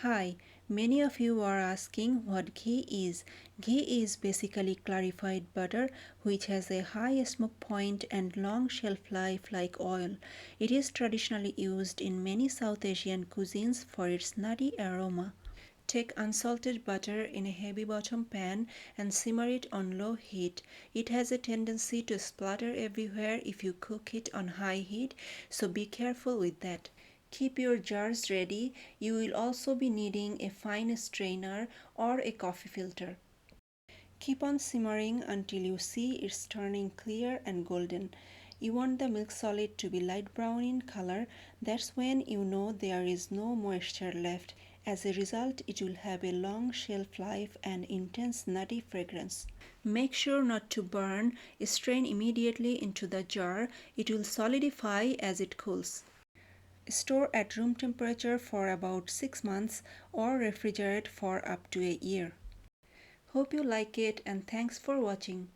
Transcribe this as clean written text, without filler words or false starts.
Hi, many of you are asking what ghee is. Ghee is basically clarified butter which has a high smoke point and long shelf life like oil. It is traditionally used in many South Asian cuisines for its nutty aroma. Take unsalted butter in a heavy bottom pan and simmer it on low heat. It has a tendency to splatter everywhere if you cook it on high heat, so be careful with that. Keep your jars ready. You will also be needing a fine strainer or a coffee filter. Keep on simmering until you see it's turning clear and golden. You want the milk solid to be light brown in color. That's when you know there is no moisture left. As a result, it will have a long shelf life and intense nutty fragrance. Make sure not to burn. Strain immediately into the jar. It will solidify as it cools. Store at room temperature for about 6 months or refrigerate for up to a year. Hope you like it and thanks for watching.